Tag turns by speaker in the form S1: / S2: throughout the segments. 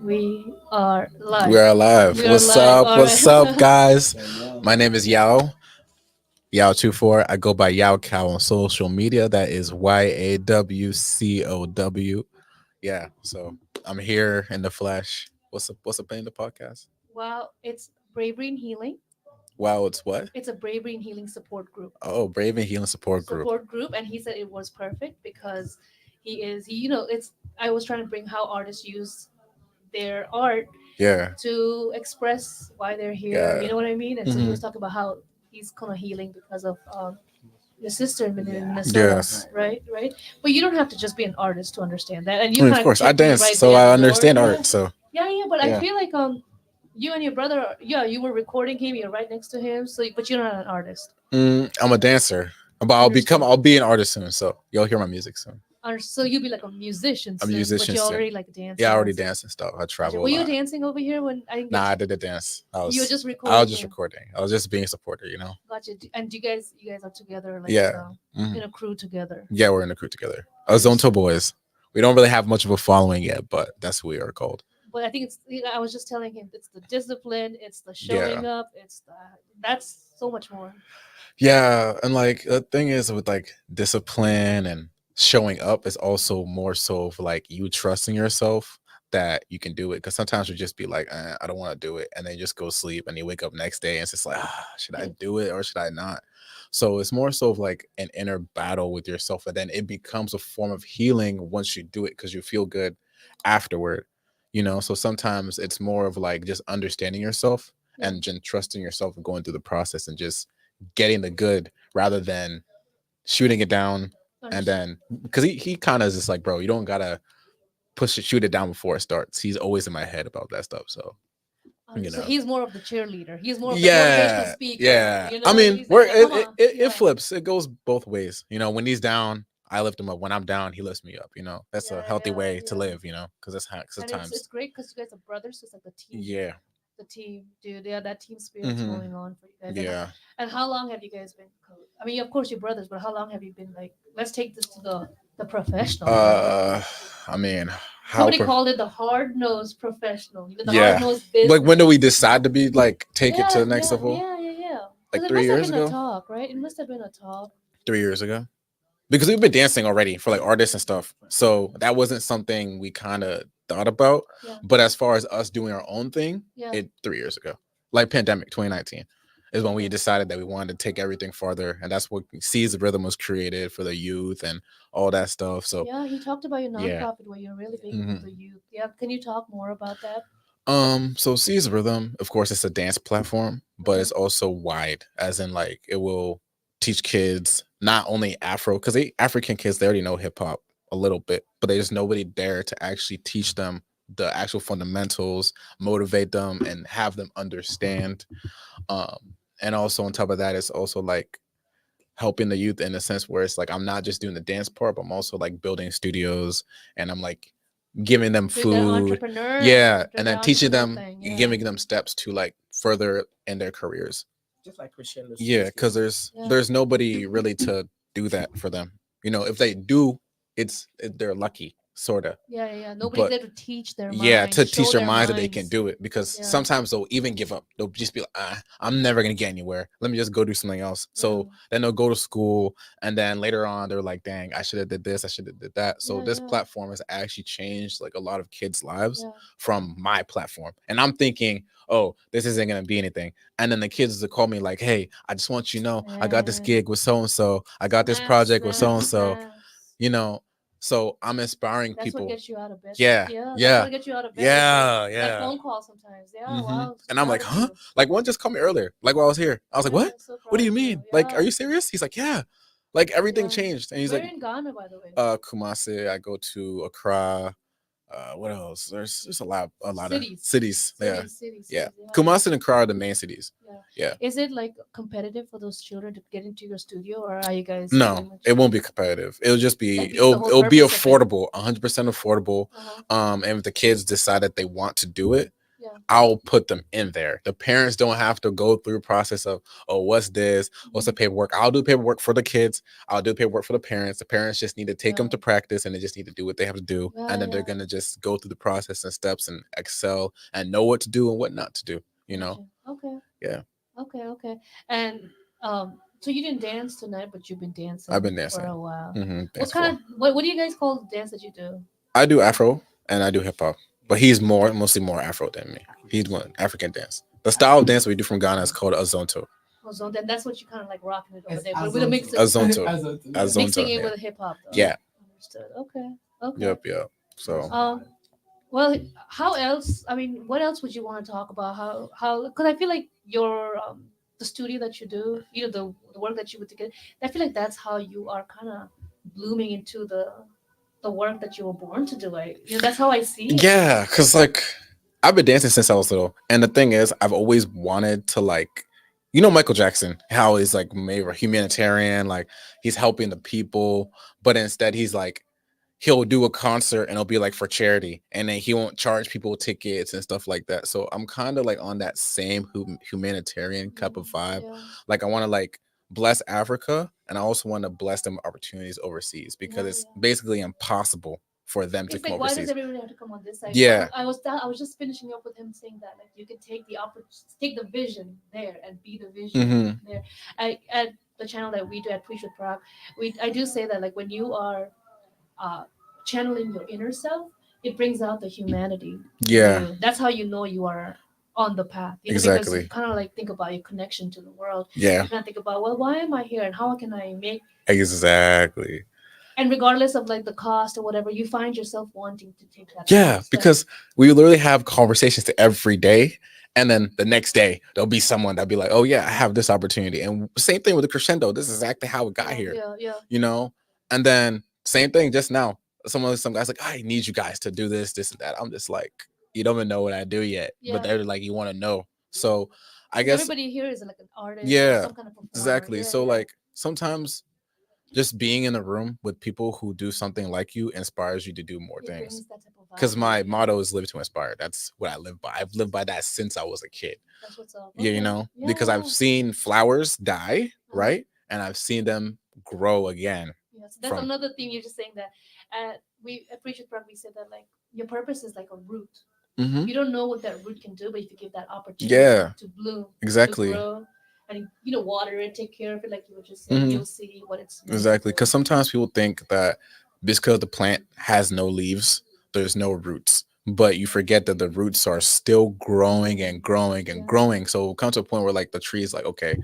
S1: We are
S2: We
S1: live.
S2: are live.
S1: We are
S2: What's
S1: live.
S2: up?
S1: All right.
S2: What's up, guys? My name is Yao24. I go by Yao Cow on social media. That is YAWCOW. Yeah. So I'm here in the flesh. What's up in the podcast?
S1: Well, it's Bravery and Healing.
S2: Wow, it's what?
S1: It's a Bravery and Healing support group.
S2: Oh, Brave and Healing Support Group.
S1: Support group, and he said it was perfect because it's. I was trying to bring how artists use their art
S2: Yeah.
S1: to express why they're here.
S2: Yeah.
S1: You know what I mean? And so he
S2: Hmm.
S1: was talking about how he's kind of healing because of your sister in Minnesota,
S2: Yes.
S1: right? Right. But you don't have to just be an artist to understand that. And
S2: I
S1: you
S2: mean, of
S1: kind of
S2: course, I
S1: tipped me
S2: dance,
S1: right
S2: so
S1: there
S2: I
S1: before.
S2: understand
S1: Yeah.
S2: art. So
S1: Yeah, yeah. But I
S2: yeah.
S1: feel like you and your brother, yeah, you were recording him. You're right next to him. So, but you're not an artist.
S2: I'm a dancer, but
S1: Understood.
S2: I'll be an artist soon. So you'll hear my music soon.
S1: So you'll be like a musician
S2: I'm a
S1: soon, but
S2: musician
S1: you're
S2: soon.
S1: already like
S2: Yeah, I
S1: dancing
S2: already
S1: and stuff.
S2: dance and stuff. I
S1: Gotcha.
S2: travel a
S1: Were you
S2: lot.
S1: dancing over here when I didn't
S2: Nah,
S1: get
S2: I
S1: you?
S2: did the dance.
S1: You were just
S2: I was
S1: recording
S2: just
S1: him.
S2: recording. I was just being a supporter, you know.
S1: Gotcha. And you guys are together like
S2: Yeah. Hmm.
S1: in a crew together.
S2: Yeah, we're in the crew together. Zonto
S1: Understood.
S2: Boys. We don't really have much of a following yet, but that's who we are called.
S1: But I think I was just telling him it's the discipline, it's the
S2: Yeah.
S1: showing up, that's so much more.
S2: Yeah, and like the thing is with like discipline and showing up is also more so of like you trusting yourself that you can do it. Because sometimes you just be like, I don't want to do it, and then you just go sleep, and you wake up next day, and it's just like, should I do it or should I not? So it's more so of like an inner battle with yourself, and then it becomes a form of healing once you do it because you feel good afterward. So sometimes it's more of like just understanding yourself
S1: Yeah.
S2: and just trusting yourself and going through the process and just getting the good rather than shooting it down. And
S1: Understood.
S2: then because he kind of is just like, bro, you don't gotta shoot it down before it starts. He's always in my head about that stuff. So you
S1: So
S2: know,
S1: he's more of the cheerleader. He's more of the motivational
S2: yeah,
S1: speaker.
S2: yeah. I mean,
S1: He's like,
S2: we're
S1: yeah, come on,
S2: it
S1: yeah,
S2: flips. It goes both ways. When he's down, I lift him up. When I'm down, he lifts me up. That's a
S1: yeah,
S2: healthy
S1: yeah,
S2: way to
S1: yeah.
S2: live. Because that's how
S1: And it's
S2: sometimes.
S1: great because you guys are brothers. So it's like
S2: Yeah.
S1: the team, dude. Yeah, that team spirit's
S2: Hmm.
S1: going on for you guys.
S2: Yeah.
S1: And how long have you guys been? I mean, of course you're brothers, but how long have you been like? Let's take this to the professional level.
S2: Uh, I mean, how?
S1: Somebody called it the hard nosed professional. You've been the hard
S2: Yeah.
S1: nosed
S2: Like when do we
S1: business.
S2: decide to be like take it to
S1: Yeah,
S2: the next
S1: yeah,
S2: level?
S1: yeah, yeah, yeah.
S2: Like
S1: Because it
S2: three
S1: must have
S2: years
S1: been a
S2: ago.
S1: talk, right? It must have been a talk.
S2: 3 years ago. Because we've been dancing already for like artists and stuff. So that wasn't something we kind of thought about.
S1: Yeah,
S2: But as far as us doing our own thing,
S1: yeah.
S2: it 3 years ago. Like pandemic 2019 is when we
S1: Okay.
S2: decided that we wanted to take everything farther. And that's what Seize the Rhythm was created for the youth and all that stuff. So
S1: Yeah, he talked about your
S2: yeah.
S1: nonprofit where you're really big into
S2: Hmm.
S1: the youth. Yeah, can you talk more about that?
S2: So Seize the Rhythm, of course, it's a dance platform, but
S1: Uh-huh.
S2: it's also wide, as in like it will teach kids not only Afro, because African kids they already know hip hop a little bit, but there's nobody there to actually teach them the actual fundamentals, motivate them, and have them understand. Um, and also on top of that, it's also like helping the youth in a sense where it's like I'm not just doing the dance part, but I'm also like building studios and I'm like giving them
S1: Doing that
S2: food. Yeah.
S1: doing
S2: And
S1: the
S2: then teaching
S1: entrepreneur
S2: them,
S1: thing. Yeah,
S2: giving them steps to like further in their careers.
S3: Just like Crescendo
S2: Yeah. Cause
S3: Studios.
S1: yeah,
S2: there's nobody really to do that for them. If they do, they're lucky, sort of.
S1: yeah, yeah, yeah. Nobody's
S2: But
S1: there to teach their
S2: yeah,
S1: mind,
S2: to
S1: show
S2: teach their
S1: their
S2: minds that they can
S1: minds.
S2: do it because
S1: Yeah,
S2: sometimes they'll even give up. They'll just be like, I'm never gonna get anywhere. Let me just go do something else.
S1: yeah,
S2: So then they'll go to school and then later on they're like, dang, I should have did this, I should have did that. So
S1: yeah,
S2: this
S1: yeah,
S2: platform has actually changed like a lot of kids' lives
S1: yeah.
S2: from my platform. And I'm thinking, oh, this isn't gonna be anything. And then the kids will call me like, hey, I just want you to know I got this
S1: Yeah.
S2: gig with so and so, I got this
S1: Snaps,
S2: project with so
S1: snaps,
S2: and so,
S1: snaps.
S2: you know. So I'm inspiring
S1: That's what
S2: people.
S1: gets you out of bed.
S2: Yeah,
S1: Yeah, that's
S2: yeah.
S1: what gets you out of bed. It's like
S2: Yeah,
S1: that
S2: yeah.
S1: phone call sometimes. Yeah,
S2: Hmm.
S1: wow, so
S2: And I'm
S1: proud
S2: like,
S1: of
S2: huh?
S1: you.
S2: Like one just called me earlier, like while I was here. I was like, what?
S1: Yeah, so
S2: What do
S1: proud
S2: you
S1: of you.
S2: mean? Like, are
S1: Yeah,
S2: you serious? He's like, yeah. Like everything
S1: yeah.
S2: changed. And he's
S1: Where
S2: like,
S1: in Ghana, by the way?
S2: Kumasi, I go to Accra. What else? There's a lot of
S1: Cities,
S2: cities. Yeah.
S1: cities, cities,
S2: Yeah.
S1: cities. Yeah,
S2: Kumasi and Accra are the main cities.
S1: yeah.
S2: Yeah.
S1: Is it like competitive for those children to get into your studio, or are you guys pretty
S2: No,
S1: much
S2: it won't be competitive. It'll just
S1: that
S2: be
S1: be the whole
S2: it'll be
S1: purpose of it?
S2: affordable, 100% affordable.
S1: Uh huh.
S2: And if the kids decide that they want to do it,
S1: Yeah. Yeah.
S2: I'll put them in there. The parents don't have to go through a process of, oh, what's this? What's the
S1: Mhm.
S2: paperwork? I'll do paperwork for the kids. I'll do paperwork for the parents. The parents just need to take them
S1: Yeah.
S2: to practice and they just need to do what they have to do.
S1: Yeah.
S2: And then they're
S1: Yeah.
S2: going to just go through the process and steps and excel and know what to do and what not to do, you know?
S1: Gotcha. Okay.
S2: Yeah.
S1: Okay. Okay. And so you didn't dance tonight, but you've been
S2: I've
S1: dancing
S2: been
S1: for
S2: dancing.
S1: a while. What
S2: Dance
S1: kind
S2: for.
S1: of what do you guys call the dance that you do?
S2: I do Afro and I do hip hop, but he's mostly more Afro than me. He's one African dance. The style of dance we do from Ghana is called azonto.
S1: Oh, so then that's what you kind of like rocking it over
S3: It's
S1: there, but with a
S3: Azonto.
S1: mix of
S2: Azonto.
S3: Azonto, yeah.
S1: mixing
S2: Azonto.
S1: it
S2: Yeah.
S1: with hip hop though.
S2: Yeah.
S1: Understood. Okay. Okay.
S2: Yep. Yep. So.
S1: Um. Well, how else? I mean, what else would you want to talk about? How? Because I feel like your the studio that you do, the work that you put together. I feel like that's how you are kind of blooming into the work that you were born to do. That's how I see it.
S2: Yeah, cause like I've been dancing since I was little, and the thing is, I've always wanted to like, Michael Jackson, how he's like maybe a humanitarian, like he's helping the people, but instead he's like he'll do a concert and it'll be like for charity, and then he won't charge people tickets and stuff like that. So I'm kind of like on that same humanitarian type of vibe.
S1: Yeah.
S2: Like I want to like bless Africa, and I also want to bless them opportunities overseas because
S1: Yeah.
S2: it's
S1: Yeah.
S2: basically impossible for them to
S1: It's
S2: come
S1: like, why does
S2: overseas.
S1: everybody have to come on this side?
S2: Yeah.
S1: I was just finishing up with him saying that like you can take take the vision there and be the vision
S2: Hmm.
S1: there. At the channel that we do at Preach with Prague, I do say that like when you are uh, channeling your inner self, it brings out the humanity in
S2: Yeah.
S1: you. That's how you know you are on the path. Because you
S2: Exactly.
S1: kind of like think about your connection to the world.
S2: Yeah.
S1: You kind of think about, well, why am I here and how can I make,
S2: Exactly.
S1: and regardless of like the cost or whatever, you find yourself wanting to take that
S2: Yeah,
S1: step.
S2: because we literally have conversations every day. And then the next day, there'll be someone that'll be like, oh, yeah, I have this opportunity. And same thing with the crescendo. This is exactly how it got
S1: Yeah,
S2: here,
S1: yeah, yeah.
S2: you know? And then same thing just now. Some guys like, I need you guys to do this, this, and that. I'm just like, you don't even know what I do yet. But
S1: Yeah.
S2: they're like, you want to know. So I
S1: Because
S2: guess,
S1: everybody here is like an artist or
S2: yeah,
S1: some kind of performer.
S2: exactly.
S1: Yeah,
S2: So
S1: yeah.
S2: like sometimes just being in the room with people who do something like you inspires you to do more
S1: It
S2: things.
S1: brings that type of
S2: Because
S1: vibe. Yeah,
S2: my
S1: yeah.
S2: motto is live to inspire. That's what I live by. I've lived by that since I was a kid.
S1: That's what's up.
S2: Yeah,
S1: Okay. Yeah,
S2: because I've
S1: yeah.
S2: seen flowers die,
S1: Uh-huh.
S2: right? And I've seen them grow again
S1: Yeah, so that's
S2: from.
S1: another theme you're just saying that we appreciate Prague. We said that like your purpose is like a root.
S2: Hmm.
S1: You don't know what that root can do, but if you give that opportunity
S2: Yeah,
S1: to bloom, to
S2: exactly.
S1: grow, and water it, take care of it, like you were just saying,
S2: Hmm.
S1: you'll see what it's meant to
S2: Exactly.
S1: do.
S2: Because sometimes people think that because the plant has no leaves, there's no roots. But you forget that the roots are still growing and growing and
S1: Yeah.
S2: growing. So it'll come to a point where like the tree is like, okay,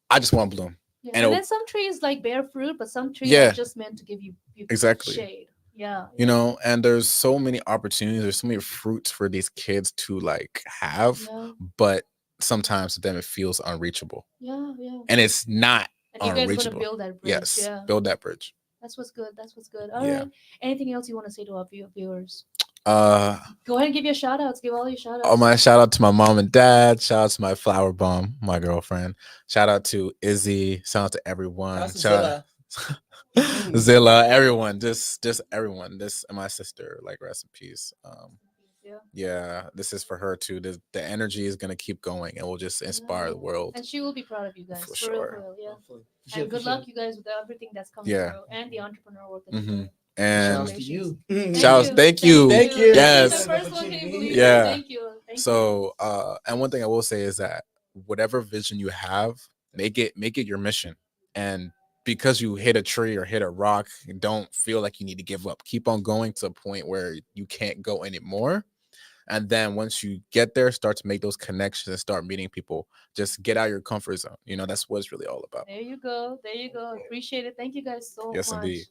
S2: I just want to bloom.
S1: Yeah,
S2: And
S1: and
S2: it'll,
S1: then some trees like bear fruit, but some trees are
S2: yeah,
S1: just meant to give you
S2: exactly.
S1: shade. Yeah, yeah,
S2: And there's so many opportunities, there's so many fruits for these kids to like have,
S1: yeah,
S2: but sometimes to them it feels unreachable,
S1: yeah, yeah.
S2: and it's not
S1: And you guys are gonna
S2: unreachable.
S1: build that bridge.
S2: Yes,
S1: Yeah,
S2: build that bridge.
S1: that's what's good. That's what's good. All
S2: Yeah.
S1: right. Anything else you want to say to our viewers?
S2: uh
S1: Go ahead and give your shout outs. Give all your shout
S2: oh,
S1: outs.
S2: my shout out to my mom and dad, shout out to my flower bomb, my girlfriend, shout out to Izzy, shout out to everyone,
S3: That's
S2: shout
S3: Zilla.
S2: out Zilla, everyone, just everyone, this and my sister, like rest in peace.
S1: Yeah.
S2: Yeah, this is for her too. The energy is gonna keep going, and will just inspire the
S1: Yeah.
S2: world
S1: And she will be proud of you guys.
S2: for
S1: For real, for
S2: sure.
S1: real. Yeah.
S3: Hopefully.
S1: And good luck, you guys, with everything that's coming
S2: Yeah.
S1: through and the entrepreneur work that you're
S2: Hmm.
S1: doing.
S2: And
S3: Shouts to you.
S2: shouts, thank you.
S3: Thank you.
S1: Thank you.
S2: Yes.
S1: The first one, can you believe it?
S2: Yeah.
S1: Thank you. Thank you.
S2: So, and one thing I will say is that whatever vision you have, make it your mission. And because you hit a tree or hit a rock, don't feel like you need to give up. Keep on going to a point where you can't go anymore. And then once you get there, start to make those connections and start meeting people. Just get out of your comfort zone. That's what it's really all about.
S1: There you go. There you go. Appreciate it. Thank you guys so
S2: Yes,
S1: much.
S2: indeed.